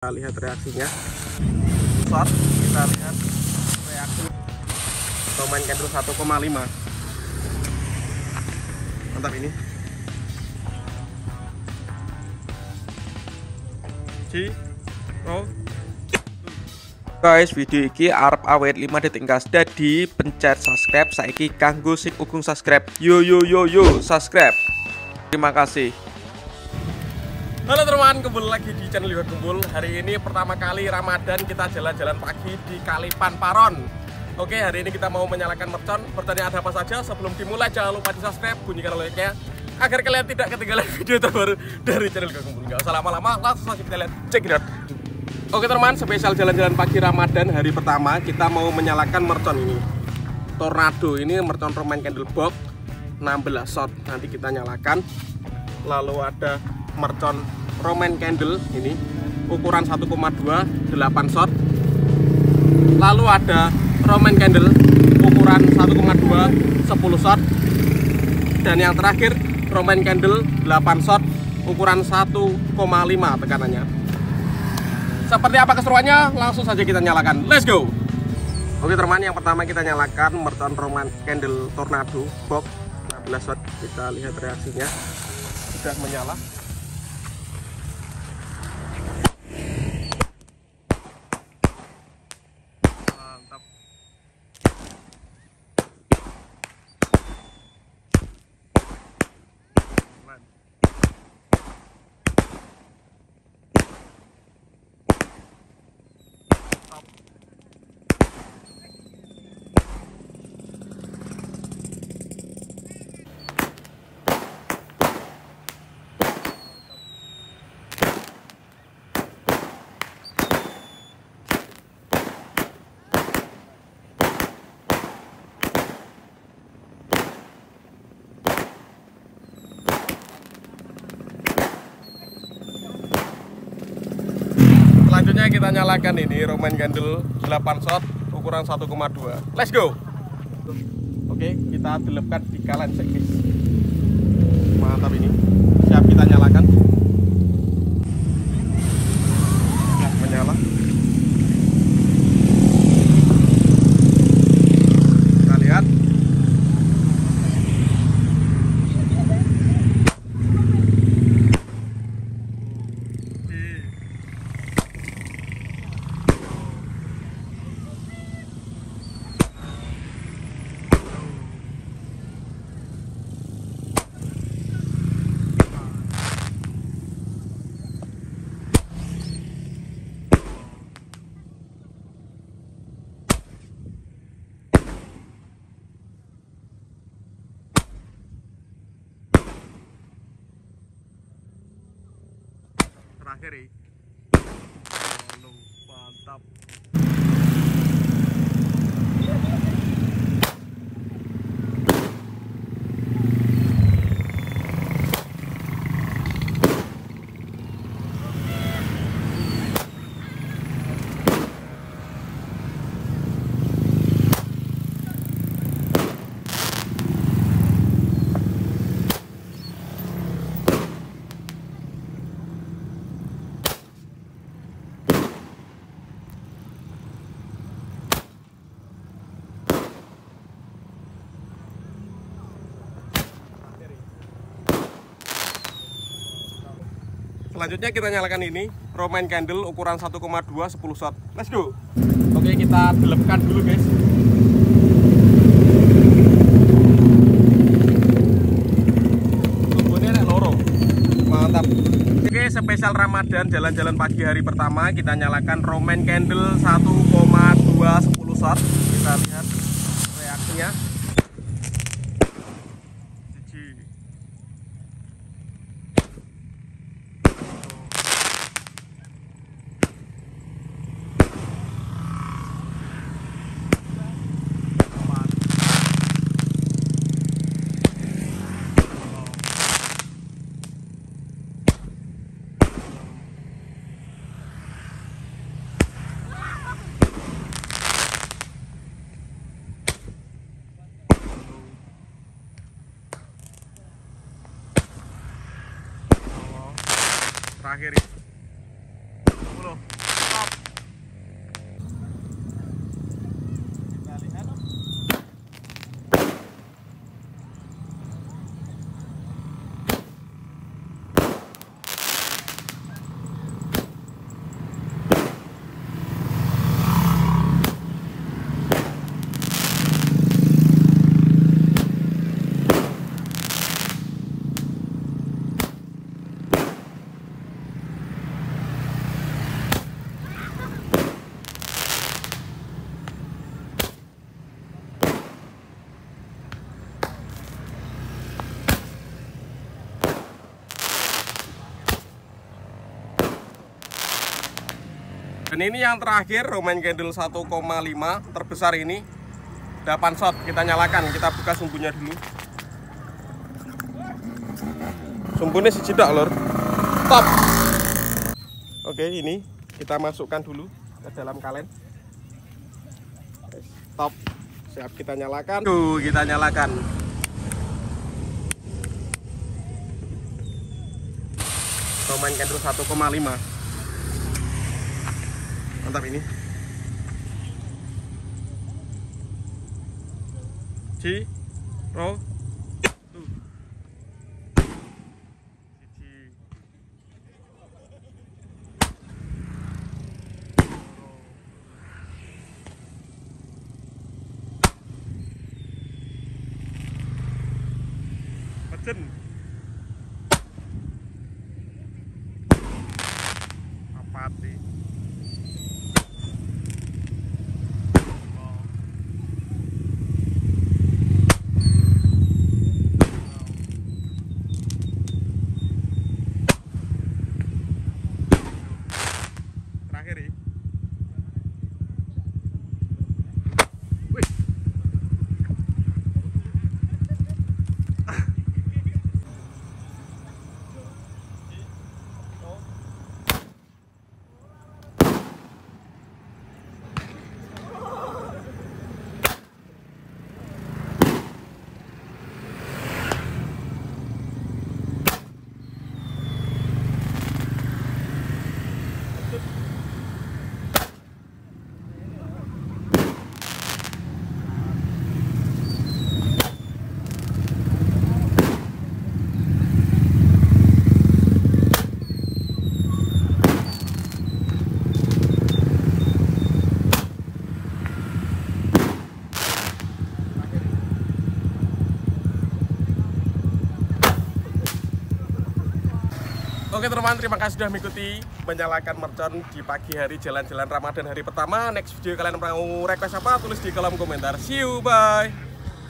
Kita lihat reaksinya. Shot, kita lihat reaksi Roman Candle 1,5. Mantap ini. Guys, video iki arep awet 5 detik gas. Dadi pencet subscribe saiki kanggo sing ugung subscribe. Yo subscribe. Terima kasih. Halo teman, kembali lagi di channel Lihat Kumpul. Hari ini pertama kali Ramadan kita jalan-jalan pagi di Kalipan Paron. Oke, hari ini kita mau menyalakan mercon. Pertanyaan ada apa saja? Sebelum dimulai jangan lupa di subscribe, bunyikan loncengnya agar kalian tidak ketinggalan video terbaru dari channel Lihat Kumpul. Gak usah lama-lama, langsung saja kita lihat. Check it out. Oke teman, spesial jalan-jalan pagi Ramadan hari pertama kita mau menyalakan mercon ini. Tornado ini mercon Roman Candle box 16 shot. Nanti kita nyalakan. Lalu ada mercon Roman Candle ini ukuran 1,2 8 shot. Lalu ada Roman Candle ukuran 1,2 10 shot. Dan yang terakhir Roman Candle 8 shot ukuran 1,5 tekanannya. Seperti apa keseruannya? Langsung saja kita nyalakan. Let's go. Oke teman, yang pertama kita nyalakan mercon Roman Candle Tornado box 16 shot. Kita lihat reaksinya. Sudah menyala. Mantap. Selanjutnya kita nyalakan ini Roman Candle 8 shot ukuran 1,2. Let's go. Oke, kita telepkan di kalan guys. Mantap ini. Siap kita nyalakan. Sudah menyala. Kita lihat. Terakhir ya. Mantap. Selanjutnya kita nyalakan ini Roman Candle ukuran 1,2 10 shot. Let's go. Oke, kita gelepkan dulu guys. Sumbunya nek loro. Mantap. Oke, spesial Ramadan jalan-jalan pagi hari pertama kita nyalakan Roman Candle 1,2 10 shot. Kita lihat reaksinya. Terakhir 10. Dan ini yang terakhir, Roman candle 1,5 terbesar ini 8 shot. Kita nyalakan, kita buka sumbunya dulu. Sumbunya si cedak lor. Top. Oke, ini kita masukkan dulu ke dalam kalen. Top. Siap, kita nyalakan. Tuh, kita nyalakan. Roman candle 1,5. Mantap ini. Ro. Tuh. Pecen. Apa sih? Terakhir ya. Wih. Oke teman-teman, terima kasih sudah mengikuti menyalakan mercon di pagi hari jalan-jalan Ramadan hari pertama. Next video kalian mau request apa? Tulis di kolom komentar. See you, bye.